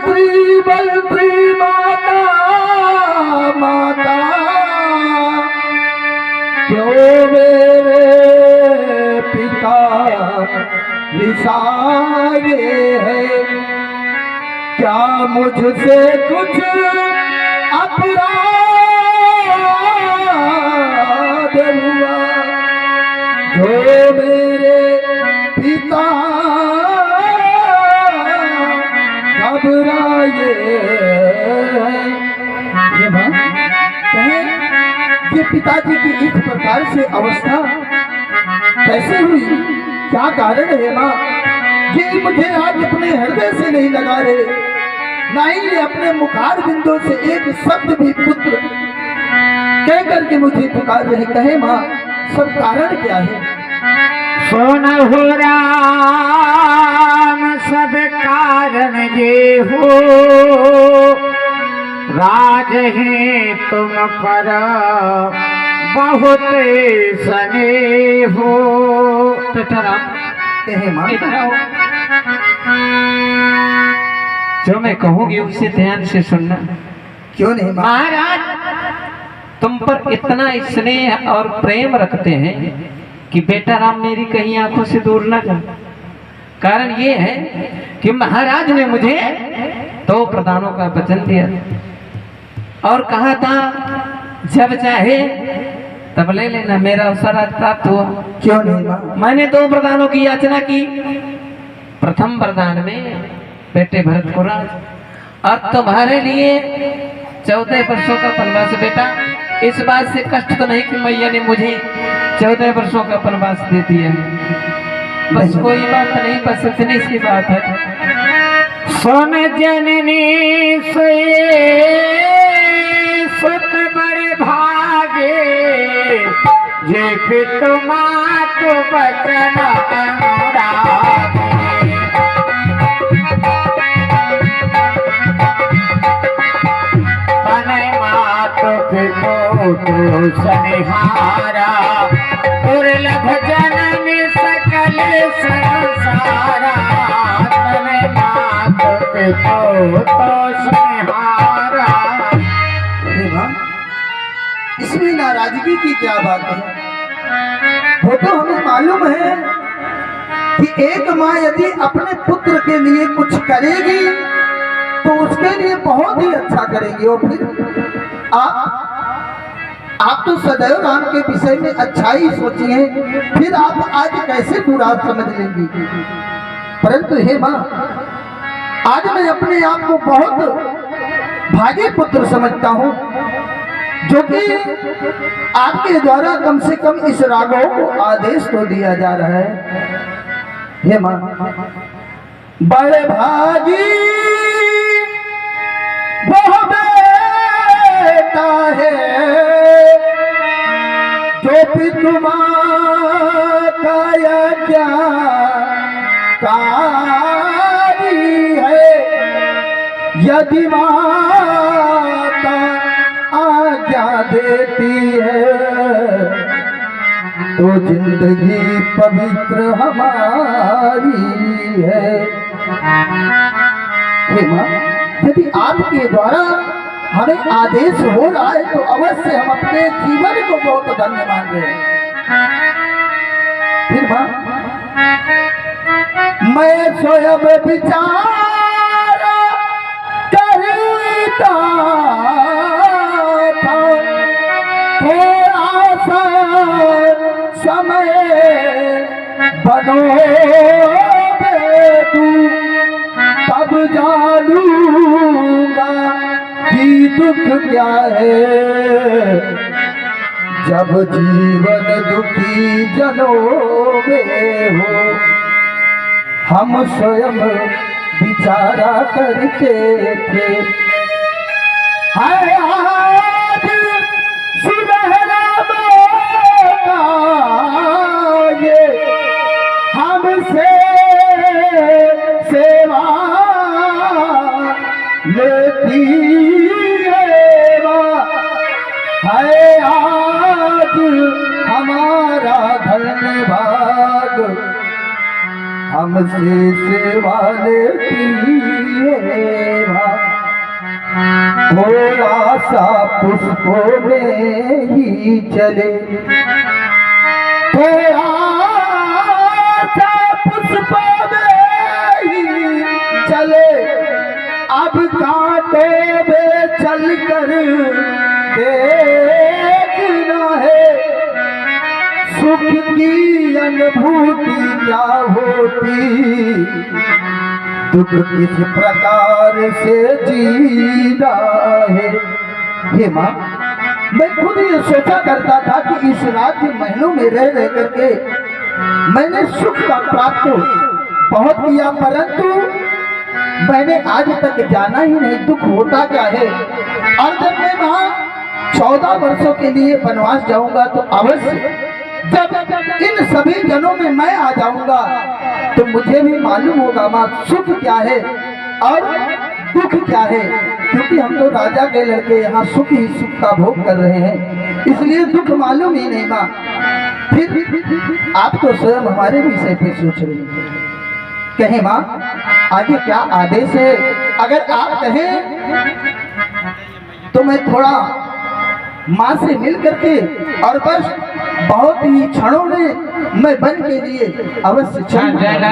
बलत्री बलत्री माता माता क्यों मेरे पिता विसारे है, क्या मुझसे कुछ अपराध हुआ जो मेरे पिता घबराए। ये मां कहें ये पिताजी की इस प्रकार से अवस्था कैसे हुई, क्या कारण है मां? ये मुझे आज अपने हृदय से नहीं लगा रहे, ना ही ये अपने मुखार बिंदु से एक शब्द भी पुत्र कह करके मुझे पुकार रहे। कहे मां सब कारण क्या है? सुनहु राम सब कारण ये हो, राज है तुम पर बहुत सने हो। कहे मां जो मैं कहूंगी उसे ध्यान से सुनना। क्यों नहीं मां? महाराज तुम पर इतना स्नेह और प्रेम रखते हैं कि बेटा राम मेरी कहीं आंखों से दूर न जाए। कारण ये है कि महाराज ने मुझे 2 प्रदानों का वचन दिया और कहा था जब चाहे तब ले लेना, मेरा अवसर आज प्राप्त हुआ। क्यों नहीं मां? मैंने 2 वरदानों की याचना की। प्रथम वरदान में बेटे भरत को राज, और तुम्हारे लिए 14 वर्षों का वनवास। बेटा इस बात से कष्ट तो नहीं कि मैया ने मुझे 14 वर्षों का वनवास दे दिया है, बस कोई बात नहीं, बस इतनी सी बात है। सुन जननी सोए सुत बड़े भागे, जे पितु मातु बचन अनुरागे। तनय मातु पितु तो सनिहारा, दुर्लभ जननी सकल संसारा। तनय मातु पितु तो सनिहारा। इसमें नाराजगी की क्या बात है? वो तो हमें मालूम है कि एक माँ यदि अपने पुत्र के लिए कुछ करेगी तो उसके लिए बहुत ही अच्छा करेगी। और फिर आप तो सदैव राम के विषय में अच्छा ही सोची हैं, फिर आप आज कैसे बुरा समझ लेंगी? परंतु हे माँ, आज मैं अपने आप को बहुत भाग्य पुत्र समझता हूँ जो कि आपके द्वारा कम से कम इस राघव को आदेश तो दिया जा रहा है। हे मां बड़े भागी वो बेटा है जो पितु मां का क्या कारी है। यदि माता आज्ञा देती है तो जिंदगी पवित्र हमारी है। हे मां, यदि आपके द्वारा हमें आदेश हो रहा है तो अवश्य हम अपने जीवन को बहुत धन्य मान रहे हैं। फिर मां, मैं स्वयं विचार करता समय बनोगे तू तब जानूंगा कि दुख क्या है। जब जीवन दुखी जनों में हो हम स्वयं विचारा करते थे। हाय आज सुनहरा मौका ये हमसे सेवा लेती है। हाय आज हमारा धन्यवाद हमसे सेवा लेती है माँ। थोड़ा सा पुष्पों में ही चले, थोड़ा सा पुष्पों में ही चले, अब कांटों में चलकर देखना है सुख की अनुभूति क्या होती, दुख किस प्रकार से जीना है। हे माँ, मैं खुद ये सोचा करता था कि इस राज्य महलों में रह करके मैंने सुख का प्राप्त बहुत किया, परंतु मैंने आज तक जाना ही नहीं दुख होता क्या है। और जब मैं वहाँ 14 वर्षों के लिए वनवास जाऊंगा तो अवश्य जब इन सभी जनों में मैं आ जाऊंगा तो मुझे भी मालूम होगा माँ सुख क्या है और दुख क्या है, क्योंकि हम तो राजा के लड़के यहाँ सुख ही सुख का भोग कर रहे हैं, इसलिए दुख मालूम ही नहीं माँ। फिर आप तो स्वयं हमारे विषय पे सोच रहे हैं, कहें माँ आगे क्या आदेश है। अगर आप कहें तो मैं थोड़ा माँ से मिल करके और बस बहुत ही क्षणों में मैं वन के लिए अवश्य चल जाएगा।